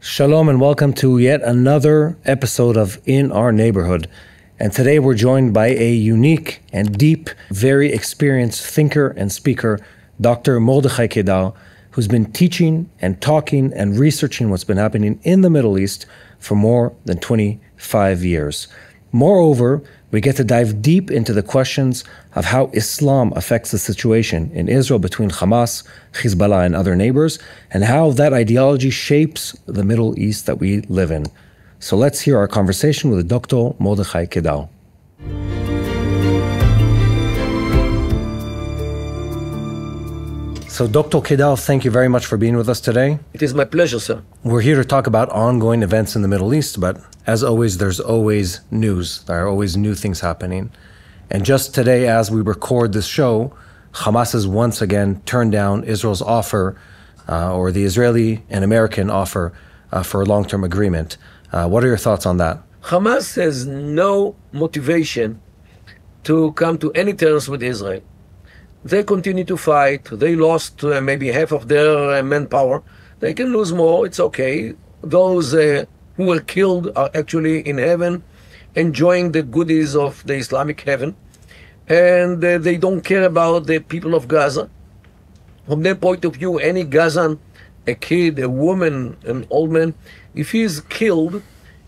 Shalom and welcome to yet another episode of In Our Neighborhood. And today we're joined by a unique and deep, very experienced thinker and speaker, Dr. Mordechai Kedar, who's been teaching and talking and researching what's been happening in the Middle East for more than 25 years. Moreover, we get to dive deep into the questions of how Islam affects the situation in Israel between Hamas, Hezbollah, and other neighbors, and how that ideology shapes the Middle East that we live in. So let's hear our conversation with Dr. Mordechai Kedar. So Dr. Kedar, thank you very much for being with us today. It is my pleasure, sir. We're here to talk about ongoing events in the Middle East, but as always, there's always news. There are always new things happening. And just today, as we record this show, Hamas has once again turned down Israel's offer, or the Israeli and American offer for a long-term agreement. What are your thoughts on that? Hamas has no motivation to come to any terms with Israel. They continue to fight. They lost maybe half of their manpower. They can lose more. It's okay. Those who were killed are actually in heaven, enjoying the goodies of the Islamic heaven. And they don't care about the people of Gaza. From their point of view, any Gazan, a kid, a woman, an old man, if he's killed,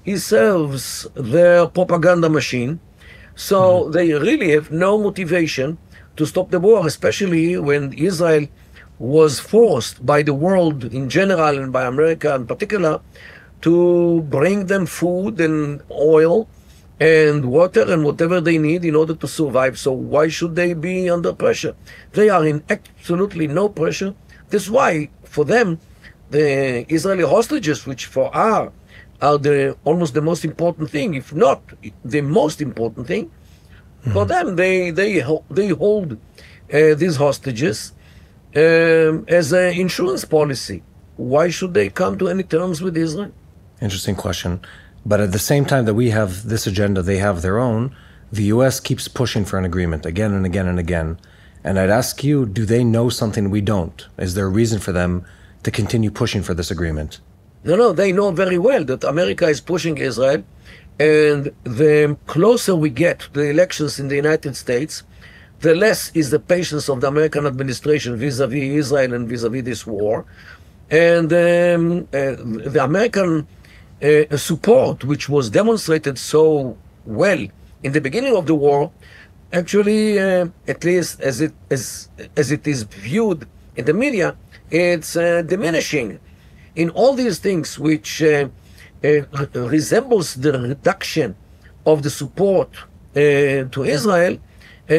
he serves their propaganda machine. So they really have no motivation to stop the war, especially when Israel was forced by the world in general and by America in particular to bring them food and oil and water and whatever they need in order to survive. So why should they be under pressure? They are in absolutely no pressure. That's why for them, the Israeli hostages, which for are almost the most important thing, if not the most important thing, for them, they hold these hostages as an insurance policy. Why should they come to any terms with Israel? Interesting question. But at the same time that we have this agenda, they have their own. The U.S. keeps pushing for an agreement again and again and again. And I'd ask you, do they know something we don't? Is there a reason for them to continue pushing for this agreement? No, they know very well that America is pushing Israel. And the closer we get to the elections in the United States, the less is the patience of the American administration vis-a-vis Israel and vis-a-vis this war. And the American support, which was demonstrated so well in the beginning of the war, actually, at least as it is viewed in the media, it's diminishing. In all these things which resembles the reduction of the support to Israel,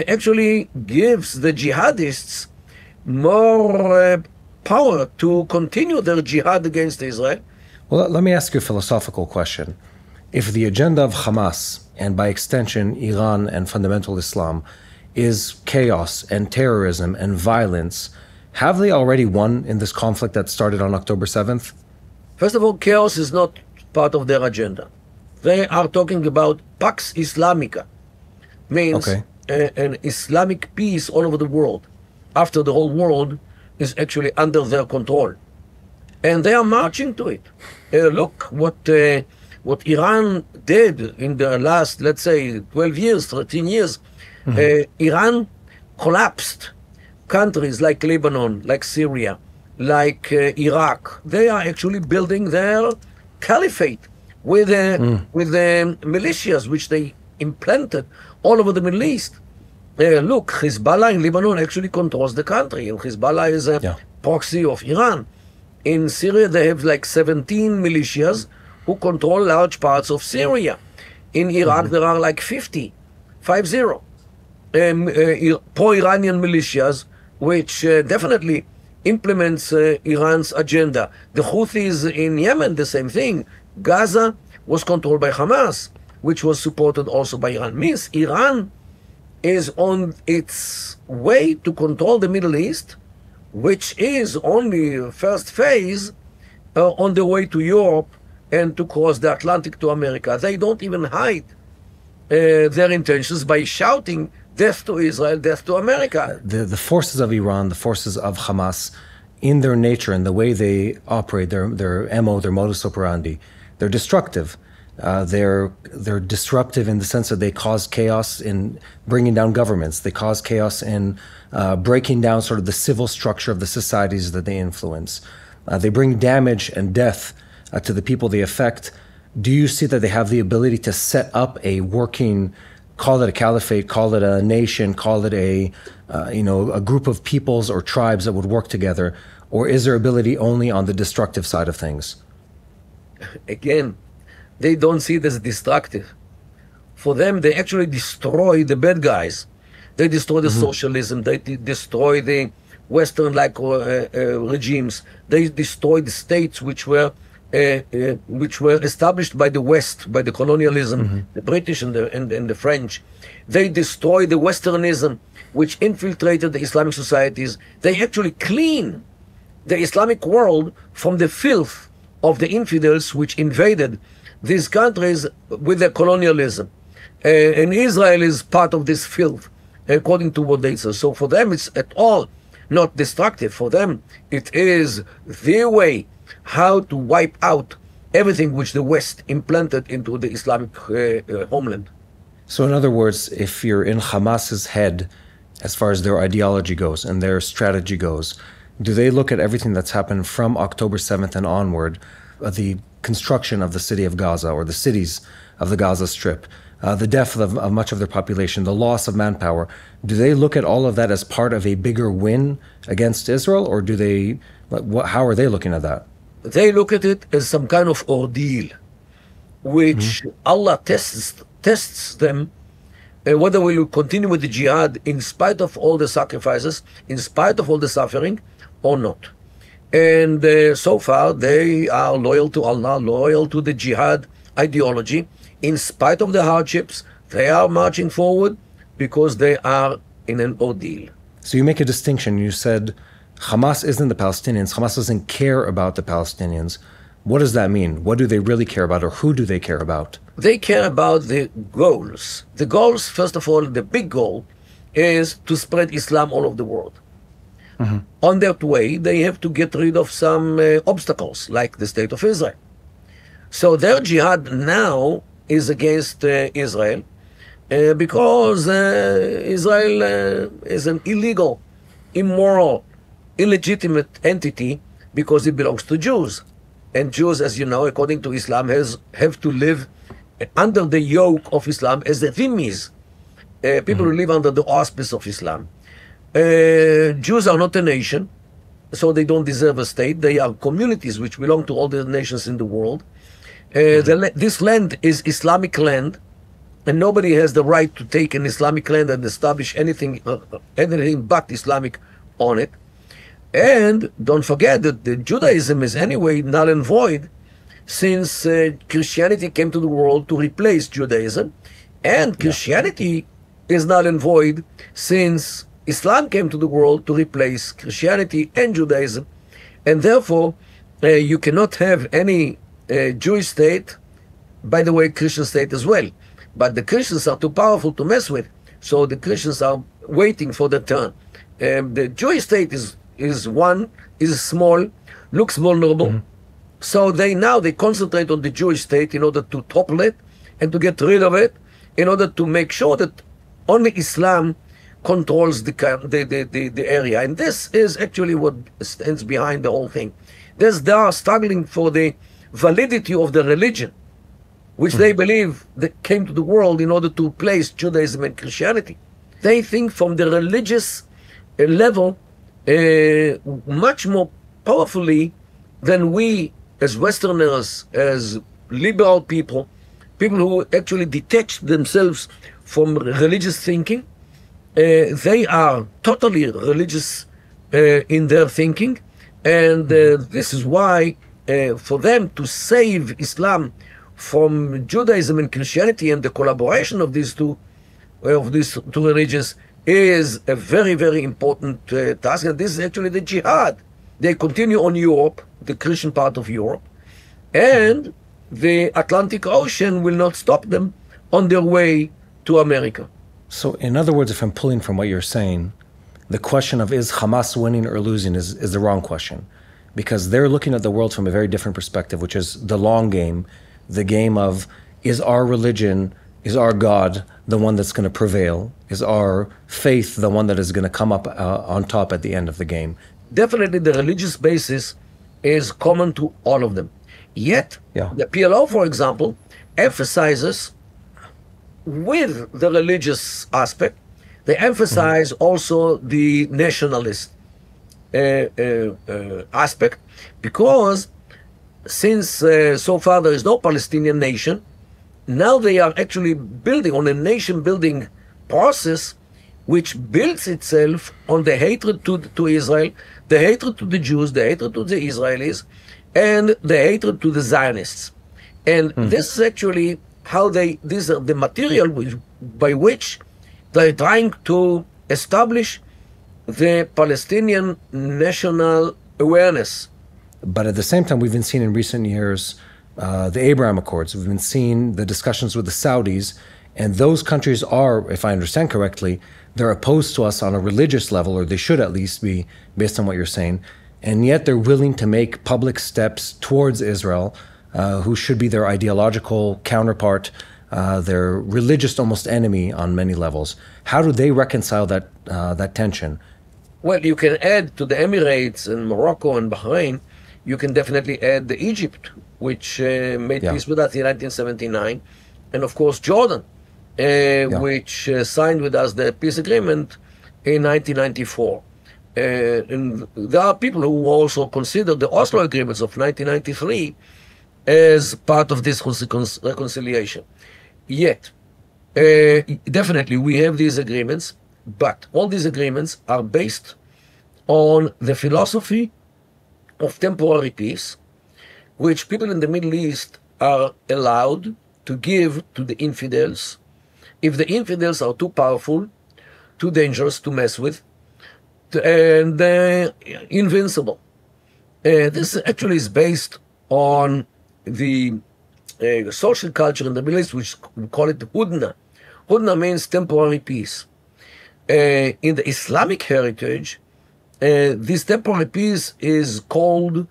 actually gives the jihadists more power to continue their jihad against Israel. Well, let me ask you a philosophical question. If the agenda of Hamas, and by extension Iran and fundamental Islam, is chaos and terrorism and violence, have they already won in this conflict that started on October 7th? First of all, chaos is not part of their agenda. They are talking about Pax Islamica, means an Islamic peace all over the world, after the whole world is actually under their control. And they are marching to it. Look what Iran did in the last, let's say, 12 years, 13 years. Iran collapsed countries like Lebanon, like Syria, like Iraq. They are actually building their caliphate with the militias which they implanted all over the Middle East. Look, Hezbollah in Lebanon actually controls the country, and Hezbollah is a proxy of Iran. In Syria, they have like 17 militias who control large parts of Syria. In Iraq, there are like 50 pro-Iranian militias, which definitely implements Iran's agenda. The Houthis in Yemen, the same thing. Gaza was controlled by Hamas, which was supported also by Iran. Means Iran is on its way to control the Middle East, which is only first phase on the way to Europe and to cross the Atlantic to America. They don't even hide their intentions by shouting death to Israel, death to America. The forces of Iran, the forces of Hamas, in their nature and the way they operate, their MO, their modus operandi, they're destructive. They're disruptive in the sense that they cause chaos in bringing down governments. They cause chaos in breaking down sort of the civil structure of the societies that they influence. They bring damage and death to the people they affect. Do you see that they have the ability to set up a working, call it a caliphate, call it a nation, call it a group of peoples or tribes that would work together, or is their ability only on the destructive side of things? Again, they don't see it as destructive. For them, they actually destroy the bad guys. They destroy the socialism. They destroy the Western-like regimes. They destroy the states which were established by the West, by the colonialism, the British and the French. They destroy the Westernism, which infiltrated the Islamic societies. They actually clean the Islamic world from the filth of the infidels which invaded these countries with their colonialism. And Israel is part of this filth, according to what they say. So for them, it's at all not destructive. For them, it is their way how to wipe out everything which the West implanted into the Islamic homeland. So in other words, if you're in Hamas's head, as far as their ideology goes and their strategy goes, do they look at everything that's happened from October 7th and onward, the construction of the city of Gaza or the cities of the Gaza Strip, the death of much of their population, the loss of manpower, do they look at all of that as part of a bigger win against Israel, or do they, how are they looking at that? They look at it as some kind of ordeal, which Allah tests them, whether we will continue with the jihad in spite of all the sacrifices, in spite of all the suffering, or not. And so far, they are loyal to Allah, loyal to the jihad ideology. In spite of the hardships, they are marching forward because they are in an ordeal. So you make a distinction. You said Hamas isn't the Palestinians. Hamas doesn't care about the Palestinians. What does that mean? What do they really care about, or who do they care about? They care about the goals. The goals, first of all, the big goal is to spread Islam all over the world. On that way, they have to get rid of some obstacles, like the state of Israel. So their jihad now is against Israel because Israel is an illegal, immoral, illegitimate entity because it belongs to Jews. And Jews, as you know, according to Islam, have to live under the yoke of Islam as the dhimmis, people who live under the auspice of Islam. Jews are not a nation, so they don't deserve a state. They are communities which belong to all the nations in the world. This land is Islamic land, and nobody has the right to take an Islamic land and establish anything but Islamic on it. And don't forget that the Judaism is anyway null and void, since Christianity came to the world to replace Judaism, and Christianity is null and void since Islam came to the world to replace Christianity and Judaism. And therefore, you cannot have any Jewish state, by the way, Christian state as well. But the Christians are too powerful to mess with, so the Christians are waiting for their turn. The Jewish state is small, looks vulnerable. So they concentrate on the Jewish state in order to topple it and to get rid of it, in order to make sure that only Islam controls the area. And this is actually what stands behind the whole thing. They are struggling for the validity of the religion, which they believe that came to the world in order to replace Judaism and Christianity. They think from the religious level much more powerfully than we as Westerners, as liberal people who actually detach themselves from religious thinking. They are totally religious in their thinking, and this is why for them to save Islam from Judaism and Christianity and the collaboration of these two religions is a very, very important task. And this is actually the jihad. They continue on Europe, the Christian part of Europe, and the Atlantic Ocean will not stop them on their way to America. So in other words, if I'm pulling from what you're saying, the question of is Hamas winning or losing is the wrong question, because they're looking at the world from a very different perspective, which is the long game, the game of is our religion, is our God the one that's going to prevail? Is our faith the one that is going to come up on top at the end of the game? Definitely the religious basis is common to all of them. Yet, the PLO, for example, emphasizes with the religious aspect, they emphasize also the nationalist aspect, because since so far there is no Palestinian nation, now they are actually building on a nation-building process which builds itself on the hatred to Israel, the hatred to the Jews, the hatred to the Israelis, and the hatred to the Zionists. And this is actually how these are the material by which they're trying to establish the Palestinian national awareness. But at the same time, we've been seeing in recent years the Abraham Accords. We've been seeing the discussions with the Saudis, and those countries are, if I understand correctly, they're opposed to us on a religious level, or they should at least be, based on what you're saying, and yet they're willing to make public steps towards Israel, who should be their ideological counterpart, their religious almost enemy on many levels. How do they reconcile that tension? Well, you can add to the Emirates and Morocco and Bahrain, you can definitely add the Egypt, which made peace with us in 1979, and of course Jordan, which signed with us the peace agreement in 1994. And there are people who also consider the Oslo agreements of 1993 as part of this reconciliation. Yet, definitely we have these agreements, but all these agreements are based on the philosophy of temporary peace, which people in the Middle East are allowed to give to the infidels if the infidels are too powerful, too dangerous to mess with, and invincible. This actually is based on the social culture in the Middle East, which we call it Hudna. Hudna means temporary peace. In the Islamic heritage, this temporary peace is called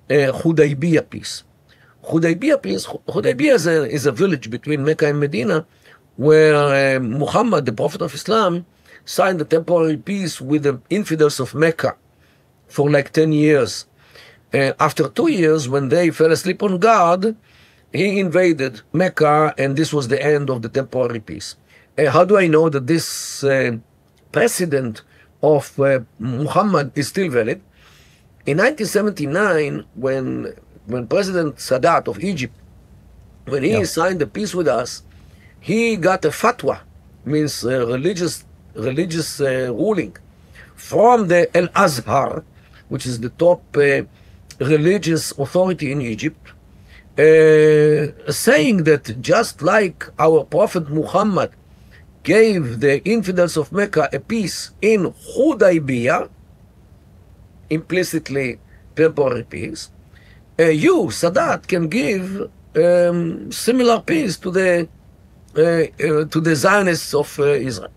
Hudaybiyah peace. Hudaybiyah is a village between Mecca and Medina, where Muhammad, the Prophet of Islam, signed a temporary peace with the infidels of Mecca for like 10 years. After 2 years, when they fell asleep on God, he invaded Mecca, and this was the end of the temporary peace. How do I know that this precedent of Muhammad is still valid? In 1979, when President Sadat of Egypt, when he signed the peace with us, he got a fatwa, means religious ruling, from the Al-Azhar, which is the top religious authority in Egypt, saying that just like our Prophet Muhammad gave the infidels of Mecca a peace in Hudaybiyah, implicitly temporary peace, you, Sadat, can give similar peace to the Zionists of Israel.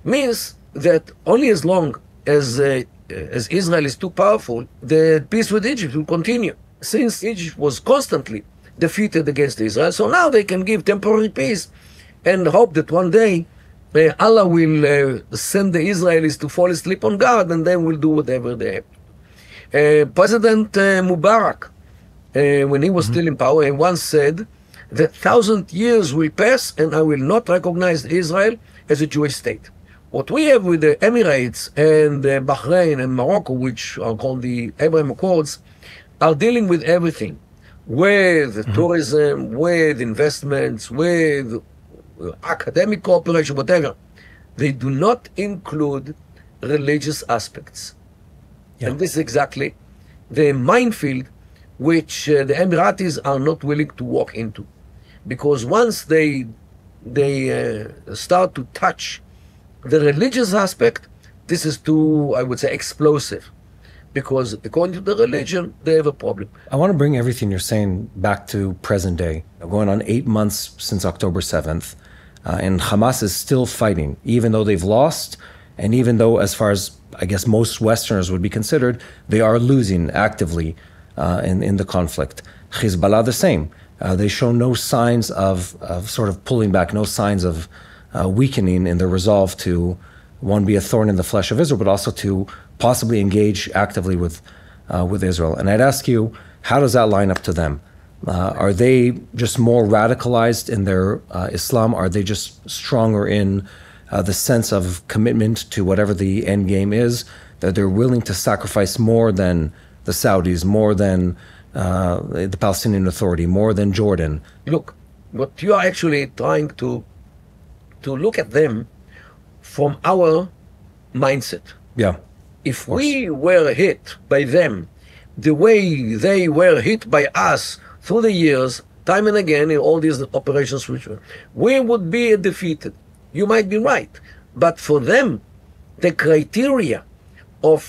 Means that only as long as Israel is too powerful, the peace with Egypt will continue. Since Egypt was constantly defeated against Israel, so now they can give temporary peace and hope that one day Allah will send the Israelis to fall asleep on God, and then will do whatever they have. President Mubarak, when he was still in power, he once said that 1,000 years will pass and I will not recognize Israel as a Jewish state. What we have with the Emirates and Bahrain and Morocco, which are called the Abraham Accords, are dealing with everything, with tourism, with investments, with academic cooperation, whatever. They do not include religious aspects. And this is exactly the minefield which the Emiratis are not willing to walk into. Because once they start to touch the religious aspect, this is too, I would say, explosive. Because according to the religion, they have a problem. I want to bring everything you're saying back to present day. Going on 8 months since October 7th, and Hamas is still fighting, even though they've lost, And even though, as far as I guess most Westerners would be considered, they are losing actively in the conflict. Hezbollah the same. They show no signs of sort of pulling back, no signs of weakening in their resolve to, one, be a thorn in the flesh of Israel, but also to possibly engage actively with Israel. And I'd ask you, how does that line up to them? Are they just more radicalized in their Islam? Are they just stronger in the sense of commitment to whatever the end game is, that they're willing to sacrifice more than the Saudis, more than the Palestinian Authority, more than Jordan? Look, what you are actually trying to look at them from our mindset. Yeah. If we were hit by them the way they were hit by us through the years, time and again, in all these operations, we would be defeated. You might be right. But for them, the criteria of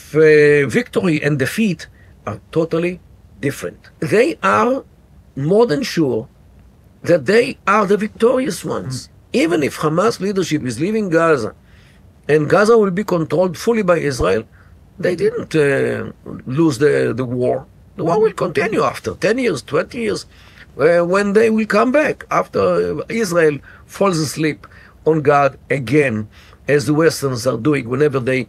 victory and defeat are totally different. They are more than sure that they are the victorious ones. Even if Hamas leadership is leaving Gaza and Gaza will be controlled fully by Israel, they didn't lose the war. The war will continue after 10 years, 20 years, when they will come back, after Israel falls asleep on God again, as the Westerns are doing whenever they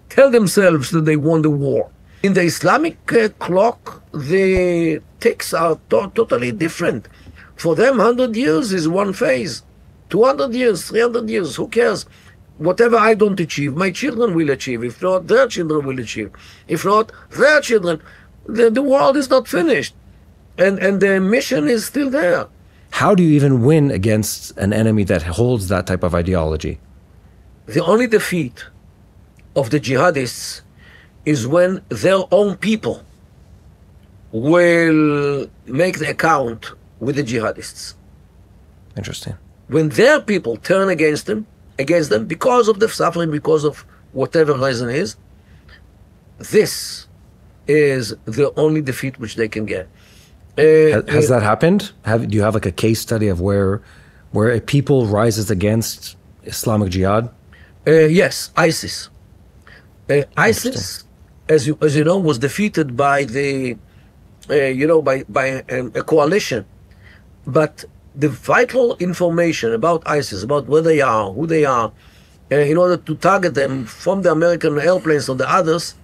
tell themselves that they won the war. In the Islamic clock, the ticks are totally different. For them, 100 years is one phase. 200 years, 300 years, who cares? Whatever I don't achieve, my children will achieve. If not, their children will achieve. If not, their children. The world is not finished. And the mission is still there. How do you even win against an enemy that holds that type of ideology? The only defeat of the jihadists is when their own people will make the account with the jihadists. Interesting. When their people turn against them because of the suffering, because of whatever reason is, this is the only defeat which they can get. Has that happened? Do you have like a case study of where a people rises against Islamic Jihad? Yes, ISIS. ISIS, as you know, was defeated by the by a coalition, but the vital information about ISIS, about where they are, who they are, in order to target them from the American airplanes or the others,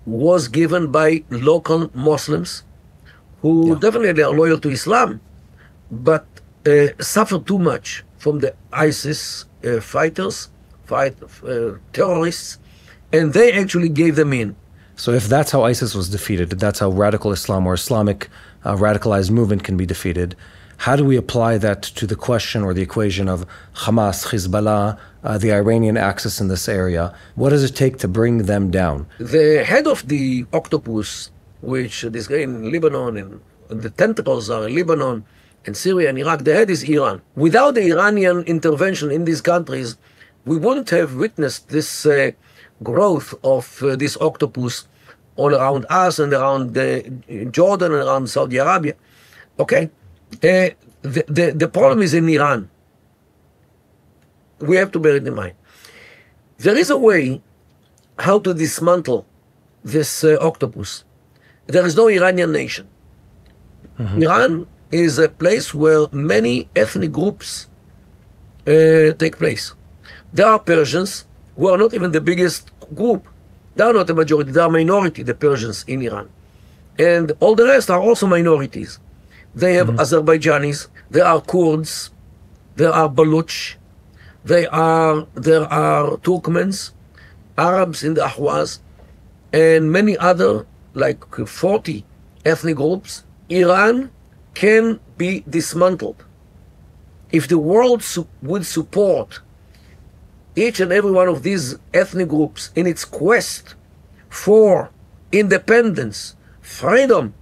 was given by local Muslims who definitely are loyal to Islam, but suffer too much from the ISIS terrorists, and they actually gave them in. So if that's how ISIS was defeated, that's how radical Islam or Islamic radicalized movement can be defeated, how do we apply that to the question or the equation of Hamas, Hezbollah, the Iranian axis in this area? What does it take to bring them down? The head of the octopus, which is in Lebanon, and the tentacles are in Lebanon and Syria and Iraq, the head is Iran. Without the Iranian intervention in these countries, we wouldn't have witnessed this growth of this octopus all around us and around Jordan and around Saudi Arabia. Okay? The problem is in Iran. We have to bear it in mind. There is a way how to dismantle this octopus. There is no Iranian nation. Mm-hmm. Iran is a place where many ethnic groups take place. There are Persians who are not even the biggest group. They are not a majority, they are minority, the Persians in Iran. And all the rest are also minorities. They have Azerbaijanis, there are Kurds, there are Baluch, there are Turkmens, Arabs in the Ahwaz, and many other, like 40 ethnic groups. Iran can be dismantled if the world would support each and every one of these ethnic groups in its quest for independence, freedom,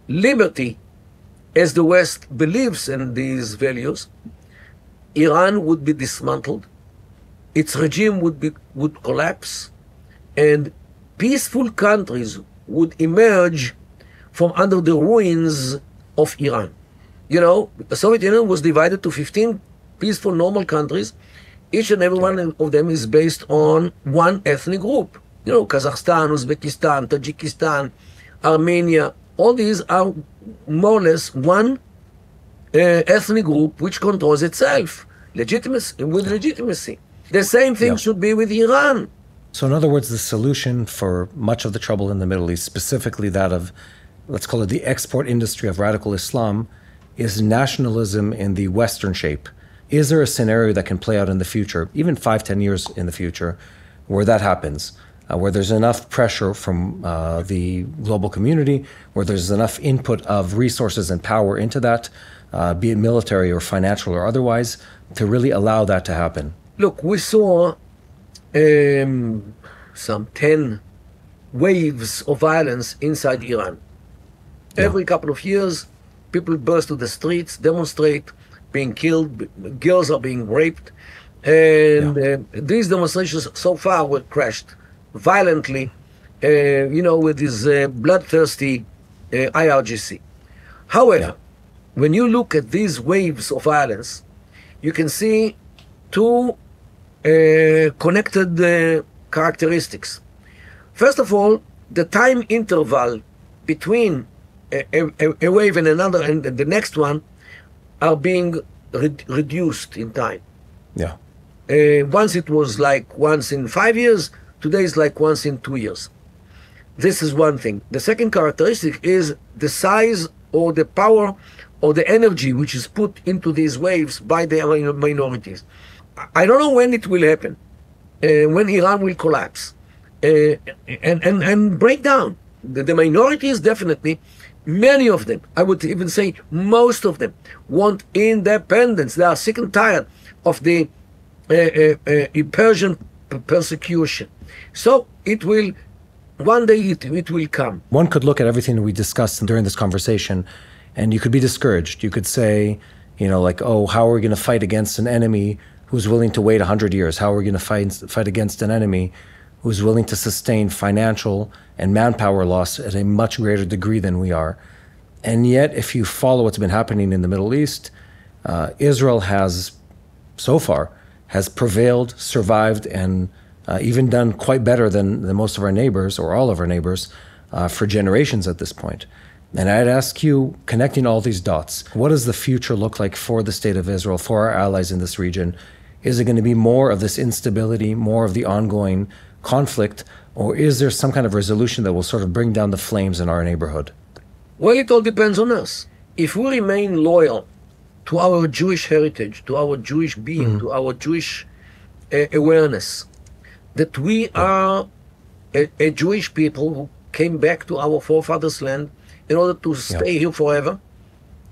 liberty, as the West believes in these values. Iran would be dismantled, its regime would collapse, and peaceful countries would emerge from under the ruins of Iran. You know, the Soviet Union was divided to 15 peaceful, normal countries, Each and every one of them is based on one ethnic group. You know, Kazakhstan, Uzbekistan, Tajikistan, Armenia, all these are more or less one ethnic group which controls itself with legitimacy. The same thing should be with Iran. So in other words, the solution for much of the trouble in the Middle East, specifically that of, let's call it the export industry of radical Islam, is nationalism in the Western shape. Is there a scenario that can play out in the future, even 5-10 years in the future, where that happens, where there's enough pressure from the global community, where there's enough input of resources and power into that, be it military or financial or otherwise, to really allow that to happen? Look, we saw some 10 waves of violence inside Iran. Every couple of years, people burst to the streets, demonstrate, being killed, girls are being raped, and these demonstrations so far were crashed violently, with this bloodthirsty IRGC. However, when you look at these waves of violence, you can see two connected characteristics. First of all, the time interval between a wave and another and the next one are being reduced in time. Yeah. Once it was like once in 5 years, today is like once in 2 years. This is one thing. The second characteristic is the size or the power or the energy which is put into these waves by the minorities. I don't know when it will happen, when Iran will collapse and break down. The minorities definitely, many of them, I would even say most of them, want independence. They are sick and tired of the Persian persecution. So it will, one day it will come. One could look at everything we discussed during this conversation and you could be discouraged. You could say, oh, how are we going to fight against an enemy who's willing to wait 100 years? How are we going to fight against an enemy who's willing to sustain financial and manpower loss at a much greater degree than we are? And yet, if you follow what's been happening in the Middle East, Israel has, so far, has prevailed, survived, and even done quite better than most of our neighbors, or all of our neighbors, for generations at this point. And I'd ask you, connecting all these dots, what does the future look like for the state of Israel, for our allies in this region? Is it going to be more of this instability, more of the ongoing conflict, or is there some kind of resolution that will sort of bring down the flames in our neighborhood? Well, it all depends on us. If we remain loyal to our Jewish heritage, to our Jewish being, to our Jewish awareness, that we are a Jewish people who came back to our forefathers' land in order to stay here forever,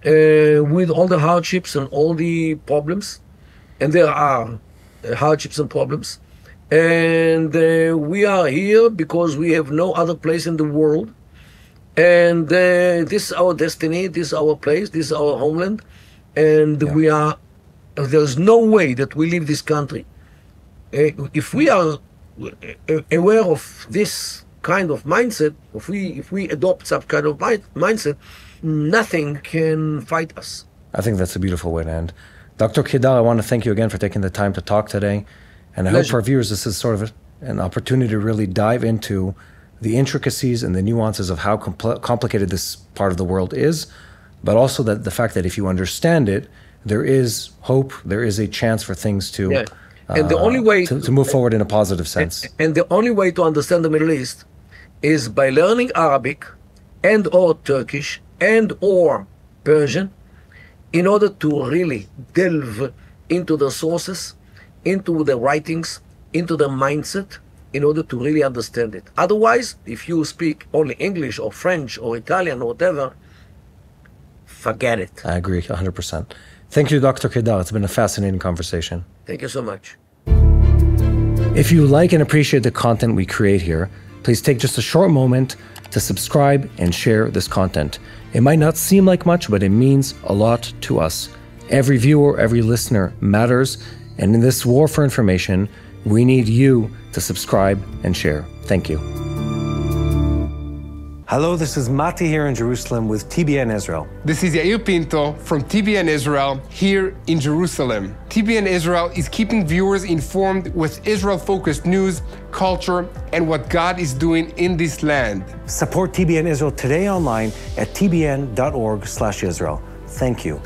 with all the hardships and all the problems, and there are hardships and problems, and we are here because we have no other place in the world, and this is our destiny, this is our place, this is our homeland, and there's no way that we leave this country. If we are aware of this kind of mindset, if we adopt some kind of mindset, nothing can fight us. I think that's a beautiful way to end. Dr. Kedar, I want to thank you again for taking the time to talk today. And I hope for our viewers this is sort of an opportunity to really dive into the intricacies and the nuances of how complicated this part of the world is, but also that the fact that if you understand it, there is hope, there is a chance for things to, and the only way to move forward in a positive sense. And the only way to understand the Middle East is by learning Arabic and or Turkish and or Persian, in order to really delve into the sources, into the writings, into the mindset, in order to really understand it. Otherwise, if you speak only English or French or Italian or whatever, forget it. I agree 100%. Thank you, Dr. Kedar. It's been a fascinating conversation. Thank you so much. If you like and appreciate the content we create here, please take just a short moment to subscribe and share this content. It might not seem like much, but it means a lot to us. Every viewer, every listener matters, and in this war for information, we need you to subscribe and share. Thank you. Hello, this is Mati here in Jerusalem with TBN Israel. This is Yair Pinto from TBN Israel here in Jerusalem. TBN Israel is keeping viewers informed with Israel-focused news, culture, and what God is doing in this land. Support TBN Israel today online at tbn.org/Israel. Thank you.